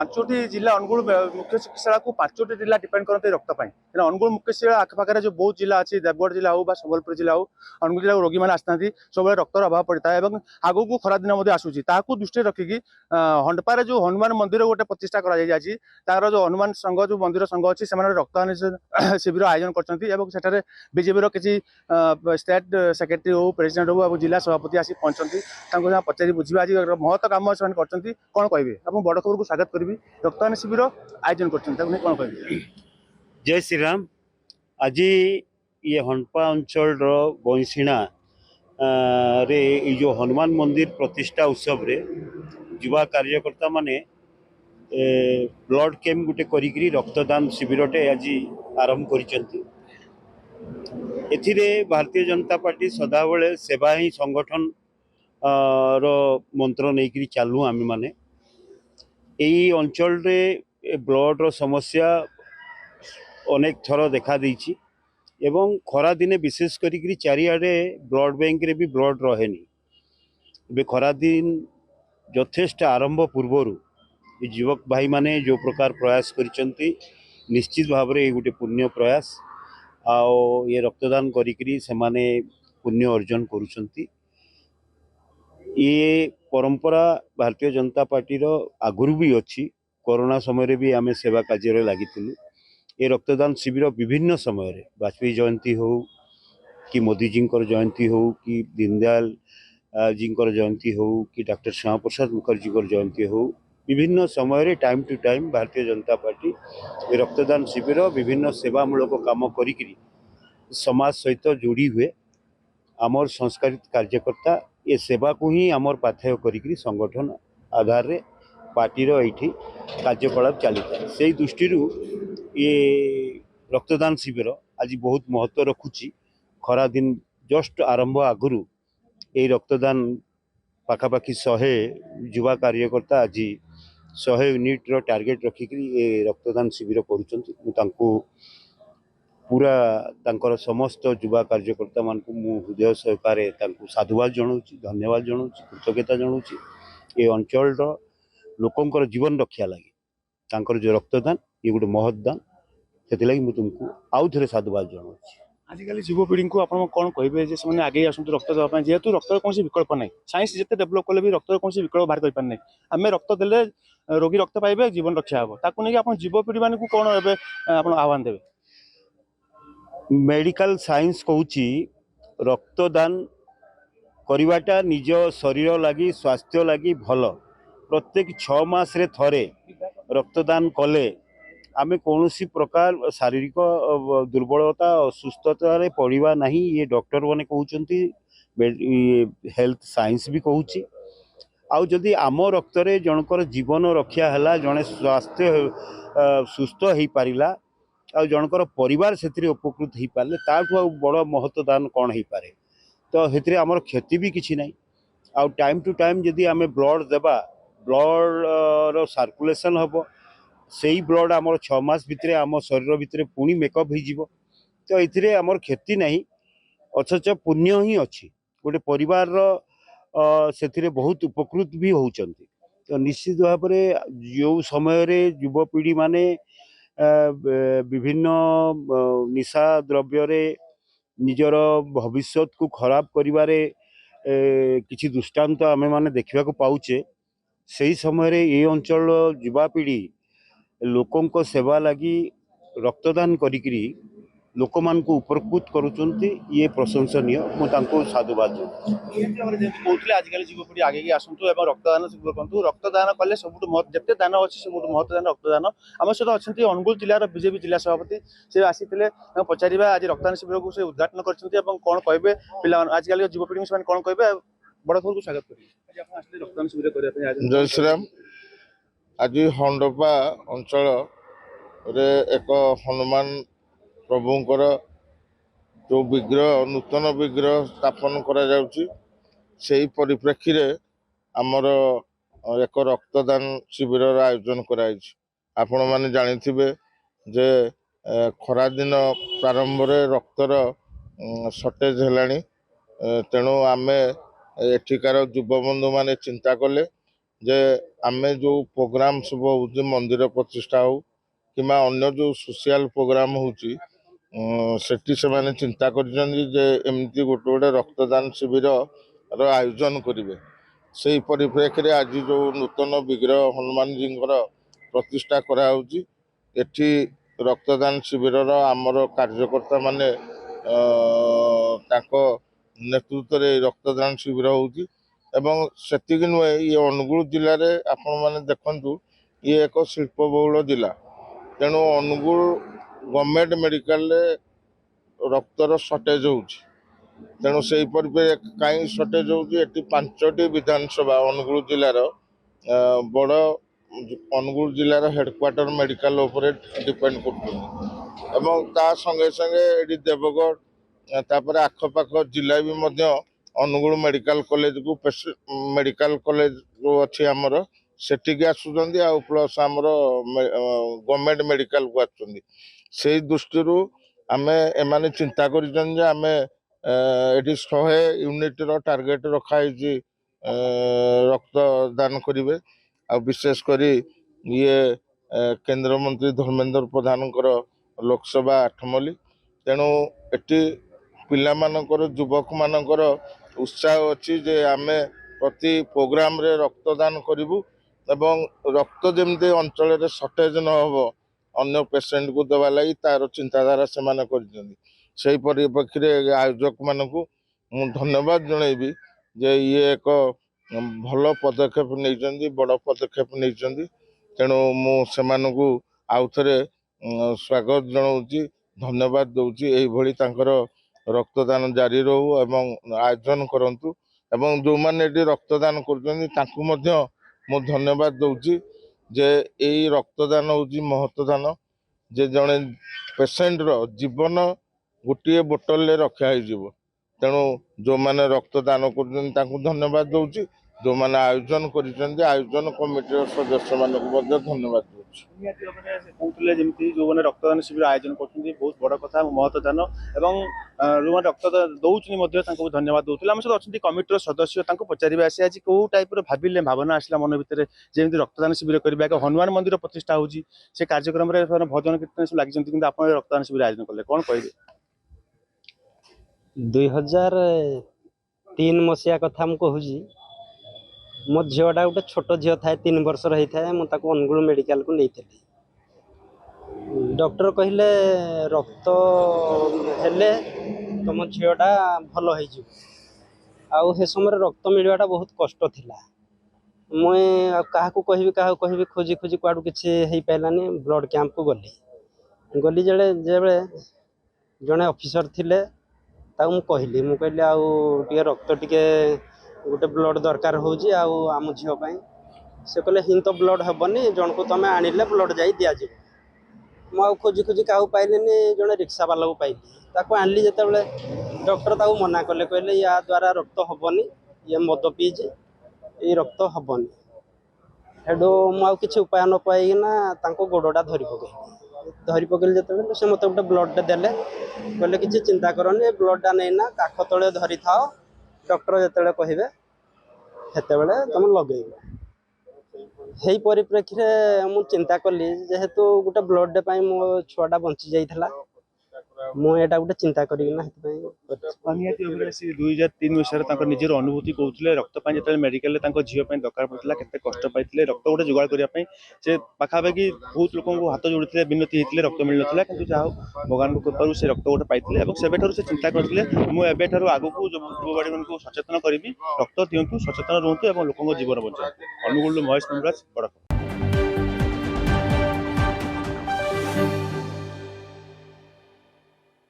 पांचोटी जिला अनुगुल मुख्य चिकित्सा को पांचोटी जिला डिपेंड करते रक्त अनुगुल मुख्य चिकित्सा आखपाखे जो बहुत जिला अच्छी देवगढ़ जिला हो संबलपुर जिला हो अनुगुल जिला रोगी मैंने आसता सब रक्तर अभाव पड़ता है आग को खरा दिन आसूसी दृष्टि रखिकी हंडपारे जो हनुमान मंदिर गोटे प्रतिष्ठा कर जो हनुमान संघ जो मंदिर संघ अच्छी से रक्तदान शिविर आयोजन कर बीजेपी किसी स्टेट सेक्रेटरी हो प्रेसिडेंट हो जिला सभापति आसी पहुंचती पचारि बुझा आज महत्व काम से कौन कहे आप बड़ खबर को स्वागत करी रक्तदान शिविर आयोजन कर जय श्री राम। आज ये हंडपा अंचल बंशीणा रे जो हनुमान मंदिर प्रतिष्ठा उत्सव रे युवा कार्यकर्ता माने ब्लड कैंप गोटे करी रक्तदान शिविरटे आज आरंभ कर भारतीय जनता पार्टी सदाबले सेवा ही संगठन रो मंत्र नहीं चलू आम माने यही अंचल रे ब्लड रो समस्या अनेक थर देखा देइछि एवं खरा दिने विशेष करी चारिआडे ब्लड बैंक रे भी ब्लड रहेनी खरा दिन यथेष्ट आरंभ पूर्वर युवक भाई माने जो प्रकार प्रयास करिसंती निश्चित भाव में गोटे पुण्य प्रयास आओ ये रक्तदान करी से माने पुण्य अर्जन करुछंती। ये परंपरा भारतीय जनता पार्टी रो आगुरु भी अच्छी कोरोना समय भी आमे सेवा कार्य लगी ये रक्तदान शिविर विभिन्न समय रे वाजपेयी जयंती हो कि मोदी जी जयंती हो कि दीनदयाल जी जयंती हो कि डॉक्टर श्यामा प्रसाद मुखर्जी जयंती हो विभिन्न समय रे time to time Bharatiya Janata party ये रक्तदान शिविर विभिन्न सेवामूलक काम करी समाज सहित जोड़ी हुए आमर संस्कारित कार्यकर्ता ये सेवा को ही आमर पाथेय करी संगठन आधार रे पार्टी रो एठी कार्यकलाप चली था से दृष्टि ये रक्तदान शिविर आज बहुत महत्व रखुची खरा दिन जस्ट आरंभ आगुरी ये रक्तदान पाखापाखि 100 युवा कार्यकर्ता आज 100 यूनिट रो टार्गेट रखिक ये रक्तदान शिविर करूँ पूरा तांकर समस्त युवा कार्यकर्ता मान को हृदय सहकारे साधुवाद जनाऊँ धन्यवाद जनाऊँ कृतज्ञता जनाऊँ ये अंचल लोकंकर जीवन रक्षा लगे तांकर जो रक्तदान ये गोटे महत्दान से मुझे तुमको आउ थे साधुवाद जनाऊँ। आजिकल युवपीढ़ी को आप कौन कहे आगे आसतु रक्त देवाई जेहेतु रक्त कौन विकल्प ना साइंस जिते डेभलप कले भी रक्त कौन विकल्प बाहर कर आम रक्त देले रोगी रक्त पाइबे जीवन रक्षा हे ताकू नहीं आप युवपीढ़ी मान कौन आह्वान देवे। मेडिकल साइंस कहूची रक्तदान करिवाटा निज शरीर लगी स्वास्थ्य लगी भल प्रत्येक 6 मास रे थरे रक्तदान कले आमे कौन सी प्रकार शारीरिक दुर्बलता असुस्थता रे पड़वा नहीं ये डॉक्टर मैंने कहते हेल्थ साइंस भी कहूची आउ जदि आम रक्त रे जनकर जीवन रक्षा है जड़े स्वास्थ्य सुस्थ हो पारा आ जनकर परिवार से उपकृत हो पारे ताठू बड़ महत्वदान कौन हो पारे तो से आमर क्षति भी किसी ना आउ टाइम टू टाइम जदि आम ब्लड देवा ब्लड रो सर्कुलेशन हम से ही ब्लड आमर 6 मास भितर आम शरीर भितर पुणी मेकअप हो तो ये आमर क्षति ना अथच पुण्य ही अच्छी गोटे परिवार से बहुत उपकृत भी होती तो निश्चित भाव में जो समय रे युवपीढ़ी माने विभिन्न निशा द्रव्य रे निजर भविष्य को खराब करिवारे किछि दृष्टांत आमे माने देखा पाउचे से ही समय रे ये अंचल युवापीढ़ी लोकों को सेवा लगी रक्तदान करी लोक मान को उपकृत करुचंती ये प्रशंसनीय मुझे साधुवाद कहते आजिकल युवपीढ़ी आगे आसतु रक्तदान करूँ रक्तदान कले सब जिते दान अच्छी सब महत्वदान रक्तदान आम सहित अच्छा अनुगुल जिलार बीजेपी जिला सभापति से आसी पचार आज रक्तदान शिविर को उद्घाटन कौन कहे पिला आजिकल युवपीढ़ी से कौन कहे बड़ खबर को स्वागत करें रक्तदान शिविर जय श्रीराम। आज हंडपा अंचल रे एक हनुमान प्रभुंकर जो विग्रह नूतन विग्रह स्थापन करा जाउची सेही परिप्रेक्षी रे आमर एक रक्तदान शिविर आयोजन कराई आपण माने जानिथिबे जे खरा दिन प्रारंभ रे रक्तर शॉर्टेज हेलानी तेणु आमे एठिकार युवबंधु माने चिंता कले जे आमे जो प्रोग्राम सब हो मंदिर प्रतिष्ठा हो कि अन्य जो सोशल प्रोग्राम होची सेठी से माने चिंता करिसेंती जे एमती गोटे गोटे रक्तदान शिविर रो आयोजन करिवे से परिप्रेक्षी रे आज जो नूतन विग्रह हनुमान जी प्रतिष्ठा करा होची एठी रक्तदान शिविर रो आमर कार्यकर्ता माने ताको नेतृत्व रे रक्तदान शिविर होची एवं सेतिक नुहे ये अनुगुल जिले में आपण मैंने देखु ये एक शिल्पबहुल जिला तेणु अनुगुल गवर्नमेंट मेडिकल रक्तर सर्टेज हो तेणु से कहीं सर्टेज होती 5टी विधानसभा अनुगुल जिलार बड़ अनुगुल जिलार हेडक्वार्टर मेडिकल उपर डिपेंड कर संगे संगे ये देवगढ़ तापर आखपाख जिला भी मध्य अनुगुल मेडिकल कॉलेज को मेडिकल कॉलेज जो अच्छी आमर सेठिकी आसुचंदी आ प्लस आमर गवर्नमेंट मेडिकल को आसुचंदी से दृष्टि आमे एमाने चिंता करिसन जे आमे एटी 100 यूनिट रो टार्गेट रखा है रक्त दान करिवे आ विशेष करी ये केंद्र मंत्री धर्मेंद्र प्रधान लोकसभा 8 मली तेणु एटी पिला मानकर युवक मानकर उत्साह अच्छी जे आमे प्रति प्रोग्राम रे रक्तदान करिवु एवं रक्त जमते अंचल रे सर्टेज न हो अन्य पेसेंट को देवा लगी तार चिंताधारा से माने करिसेंती सेही परिप्रेक्षी रे आयोजक मानकु मु धन्यवाद जणैबी जे ये एक भल पदक्षेप नहीं बड़ पदक्षेप नहीं तेणु मु सेमानकु आउ थरे स्वागत जनाऊँगी धन्यवाद दूची यही भली तांकर रक्तदान जारी रहू एवं आयोजन करंतु एवं जो माने एटी रक्तदान करजनी तांकु मध्य मु धन्यवाद दूची जे एई रक्तदान होची महत्वदान जे जने पेसेंट रो जीवन गोटे बोतल ले रखा हो तेणु जो माने रक्तदान करजनी तांकु धन्यवाद दूची जो माने आयोजन करिसेंती आयोजन कमिटी सदस्य मानकु मध्य धन्यवाद दूची कहते जमी जो मैंने रक्तदान शिविर आयोजन कर बहुत बड़ कथा महत्वदान एवं जो रक्त दौरान धन्यवाद दूसरे आम सहित अच्छा कमिटर सदस्य पचारे आसे आज कौ टाइप भाविले भावना आसला मन भितर जमी रक्तदान शिविर करवा एक हनुमान मंदिर प्रतिष्ठा हो कार्यक्रम भजन कीर्तन सब लगी आप रक्तदान शिविर आयोजन कले कौन कहे 2003 मसीहा कथा मु कहूँ मो झीटा गोटे छोट झील थाए 3 वर्ष रही था मुझे अनुगुल मेडिकल को नहीं डॉक्टर कहले रक्त हेले तुम झीटा भल हो समय रक्त मिलवाटा बहुत कष्ट थिला मुई क्या कह खोजी खोजी कुआड़ू किसी पारानी ब्लड कैंप को गली जड़े जड़े ऑफिसर थिले ताऊ कहली मुझे आउ रक्त टिके गोटे ब्लड दरकार होची आम झील से कहले हिं तो ब्लड हेबनी जन को तुम आनिले ब्लड जा दि मुझे खोजी खोजी क्या पाइली जड़े रिक्शा वाला को पाइली ताको आनली जिते डॉक्टर ताको मना कले कहले या द्वारा रक्त हेबनी ये मद पीजे ये रक्त हेबनी हेडू मुझे उपाय न पाइना गोड़टा धरी पकड़ी जिते से मत गोटे ब्लड देले कहले किसी चिंता करनी ब्लडटा नहीं काख तले धरी था डॉक्टर जिते कहे सेते तुम लगे यही परिप्रेक्षी मु चिंता कली जेहेतु गोटे ब्लड डे मो छुआटा बंची जाइला मुझे गोटे चिंता करना 2003 मसीह निजर अनुभूति कहते रक्त जो मेडिकल झील दरकार पड़ता के कष्ट पाई रक्त गोटे जोगाड़ करने से पाखापाखि बहुत लोक हाथ जोड़ी विनती होते रक्त मिल ना कि जहाँ भगवान कृपा से रक्त गोटे पाई से चिंता करते मुझे आगू युववाड़ी मान सचेतन करी रक्त दिंतु सचेतन रुहतु और लोक जीवन बचाओ अनुगुल महेश मुमराज बड़।